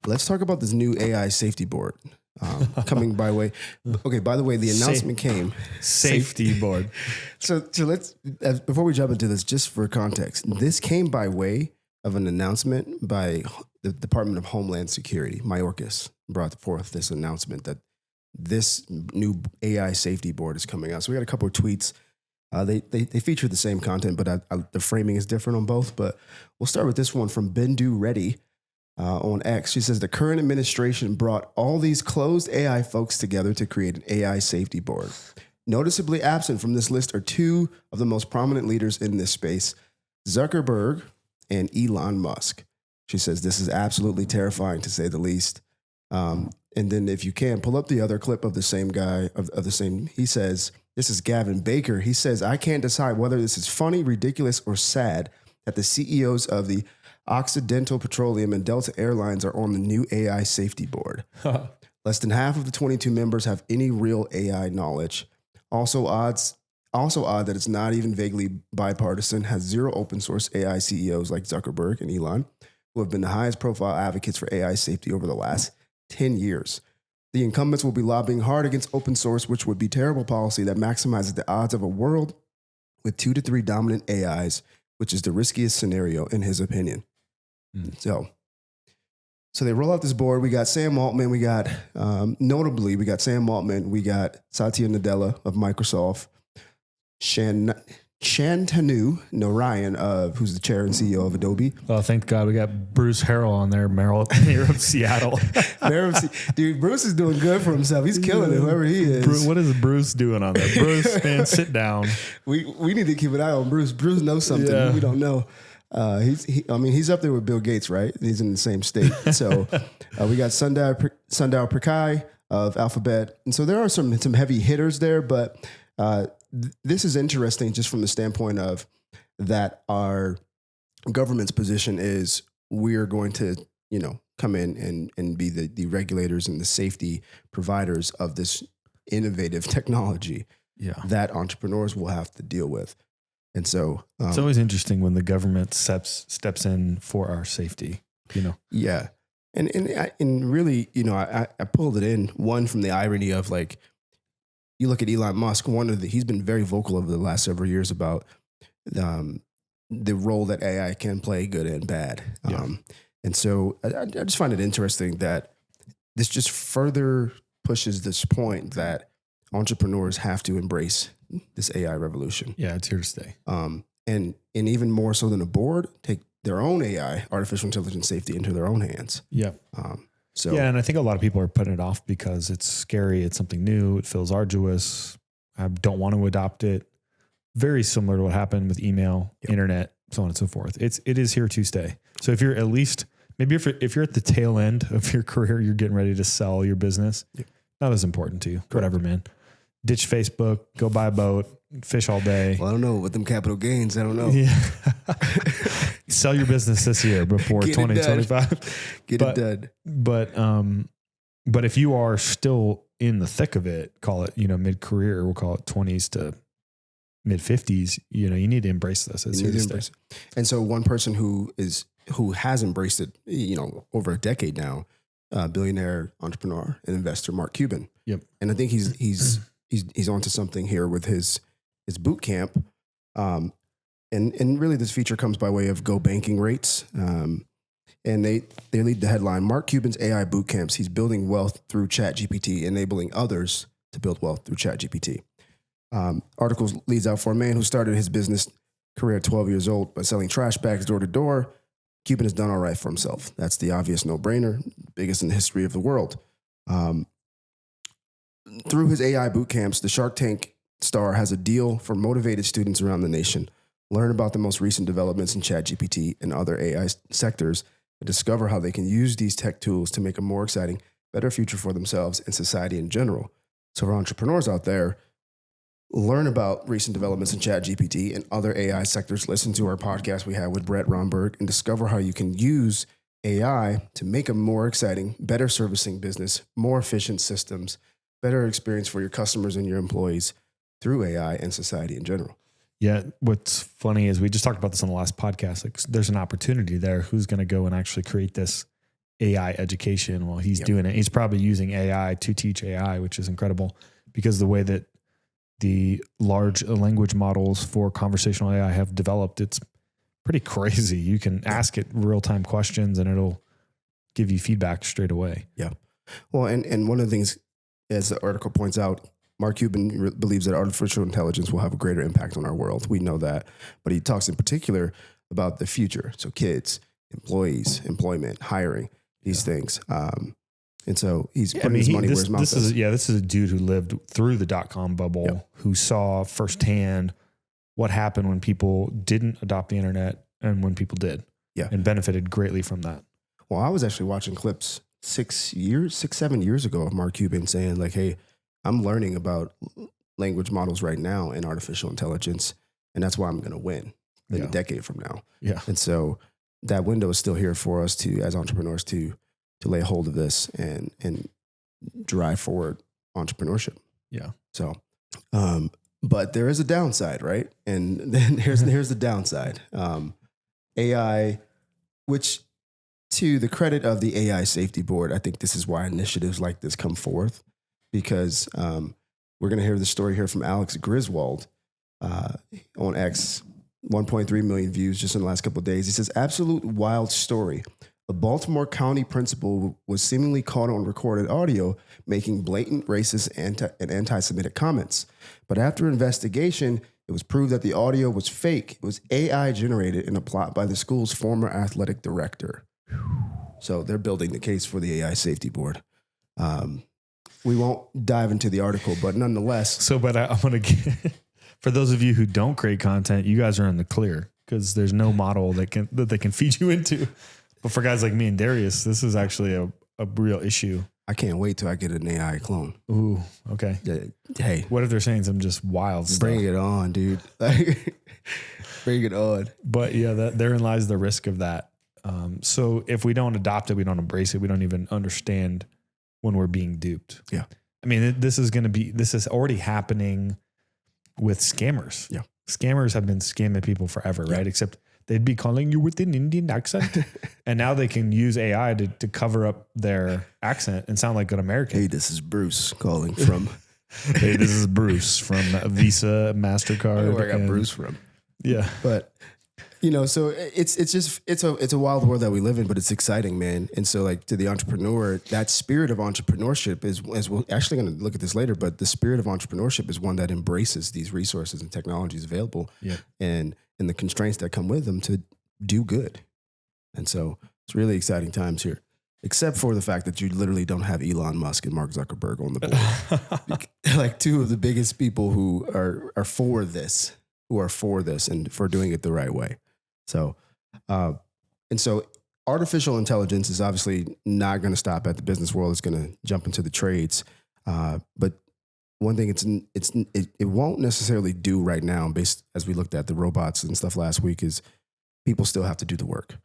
let's talk about this new AI safety board coming by way. Okay, by the way, the announcement came. Safety board. So let's, before we jump into this, just for context, this came by way of an announcement by the Department of Homeland Security. Mayorkas brought forth this announcement that this new AI safety board is coming out. So we got a couple of tweets. They feature the same content, but the framing is different on both. But we'll start with this one from Bendu Reddy on X. She says, the current administration brought all these closed AI folks together to create an AI safety board. Noticeably absent from this list are two of the most prominent leaders in this space, Zuckerberg and Elon Musk. She says, this is absolutely terrifying, to say the least. And then if you can, pull up the other clip of the same guy, of the same, he says, this is Gavin Baker. He says, I can't decide whether this is funny, ridiculous, or sad that the CEOs of the Occidental Petroleum and Delta Airlines are on the new AI safety board. Less than half of the 22 members have any real AI knowledge. Also odd that it's not even vaguely bipartisan, has zero open source AI CEOs like Zuckerberg and Elon, who have been the highest profile advocates for AI safety over the last 10 years. The incumbents will be lobbying hard against open source, which would be terrible policy that maximizes the odds of a world with 2 to 3 dominant AIs, which is the riskiest scenario in his opinion. So they roll out this board. We got Sam Altman. We got, notably, we got Sam Altman. We got Satya Nadella of Microsoft. Shantanu Narayan, who's the chair and CEO of Adobe. Oh, thank God we got Bruce Harrell on there, mayor of Seattle. Dude, Bruce is doing good for himself. He's killing it, whoever he is. What is Bruce doing on there? Bruce, man, sit down. We need to keep an eye on Bruce. Bruce knows something we don't know. He's up there with Bill Gates, right? He's in the same state. So we got Sundar Pichai of Alphabet. And so there are some heavy hitters there, but this is interesting just from the standpoint of that our government's position is we're going to, come in and be the regulators and the safety providers of this innovative technology that entrepreneurs will have to deal with. And so it's always interesting when the government steps in for our safety, Yeah. And really, I pulled it in one from the irony of like, you look at Elon Musk, he's been very vocal over the last several years about the role that AI can play, good and bad. And so I just find it interesting that this just further pushes this point that entrepreneurs have to embrace this AI revolution. Yeah, it's here to stay. And even more so than a board, take their own AI, artificial intelligence safety, into their own hands. Yeah. And I think a lot of people are putting it off because it's scary. It's something new. It feels arduous. I don't want to adopt it. Very similar to what happened with email, internet, so on and so forth. It is here to stay. So if you're at least, maybe if you're at the tail end of your career, you're getting ready to sell your business, not as important to you. Correct. Whatever, man. Ditch Facebook, go buy a boat, fish all day. Well, I don't know. With them capital gains, I don't know. Yeah. Sell your business this year before 2025. Get it done. But if you are still in the thick of it, call it, mid-career, we'll call it 20s to mid-50s, you need to embrace this. It's here to stay. And so one person who has embraced it, over a decade now, billionaire entrepreneur and investor, Mark Cuban. Yep. And I think he's onto something here with his boot camp. And really this feature comes by way of Go Banking Rates. And they lead the headline, Mark Cuban's AI boot camps. He's building wealth through ChatGPT, enabling others to build wealth through ChatGPT. Articles leads out for a man who started his business career at 12 years old by selling trash bags door to door. Cuban has done all right for himself. That's the obvious no-brainer, biggest in the history of the world. Through his AI boot camps, the Shark Tank star has a deal for motivated students around the nation. Learn about the most recent developments in ChatGPT and other AI sectors and discover how they can use these tech tools to make a more exciting, better future for themselves and society in general. So for entrepreneurs out there, learn about recent developments in ChatGPT and other AI sectors. Listen to our podcast we had with Brett Romberg and discover how you can use AI to make a more exciting, better servicing business, more efficient systems, better experience for your customers and your employees through AI and society in general. Yeah. What's funny is we just talked about this on the last podcast. Like, there's an opportunity there. Who's going to go and actually create this AI education while he's doing it. He's probably using AI to teach AI, which is incredible because the way that the large language models for conversational AI have developed, it's pretty crazy. You can ask it real-time questions and it'll give you feedback straight away. Yeah. Well, and one of the things, as the article points out, Mark Cuban believes that artificial intelligence will have a greater impact on our world. We know that. But he talks in particular about the future. So kids, employees, employment, hiring, these things. And so he's putting his money where his mouth is. This is a dude who lived through the .com bubble, who saw firsthand what happened when people didn't adopt the internet and when people did, and benefited greatly from that. Well, I was actually watching clips 7 years ago of Mark Cuban saying like, hey, I'm learning about language models right now and artificial intelligence, and that's why I'm going to win in a decade from now. Yeah. And so that window is still here for us to, as entrepreneurs, to lay hold of this and drive forward entrepreneurship. Yeah. So, but there is a downside, right? And then here's the downside. AI, which to the credit of the AI Safety Board, I think this is why initiatives like this come forth, because we're going to hear the story here from Alex Griswold on X, 1.3 million views just in the last couple of days. He says, absolute wild story. A Baltimore County principal was seemingly caught on recorded audio making blatant racist and anti-Semitic comments. But after investigation, it was proved that the audio was fake. It was AI generated in a plot by the school's former athletic director. So they're building the case for the AI Safety Board. We won't dive into the article, but nonetheless. So, but I'm going to, for those of you who don't create content, you guys are in the clear because there's no model that they can feed you into. But for guys like me and Darius, this is actually a real issue. I can't wait till I get an AI clone. Ooh, okay. Hey. What if they're saying some just wild stuff? Bring it on, dude. Bring it on. But yeah, therein lies the risk of that. So if we don't adopt it, we don't embrace it, we don't even understand when we're being duped. Yeah. I mean, this is already happening with scammers. Yeah. Scammers have been scamming people forever, right? Except they'd be calling you with an Indian accent. And now they can use AI to cover up their accent and sound like an American. Hey, this is Bruce calling from. Hey, this is Bruce from Visa, MasterCard. I don't know where I got Bruce from. Yeah. But, so it's a wild world that we live in, but it's exciting, man. And so like to the entrepreneur, that spirit of entrepreneurship is we're actually going to look at this later, but the spirit of entrepreneurship is one that embraces these resources and technologies available and the constraints that come with them to do good. And so it's really exciting times here, except for the fact that you literally don't have Elon Musk and Mark Zuckerberg on the board. Like two of the biggest people who are for this and for doing it the right way. So, and so artificial intelligence is obviously not going to stop at the business world. It's going to jump into the trades. But one thing it won't necessarily do right now, based as we looked at the robots and stuff last week, is people still have to do the work.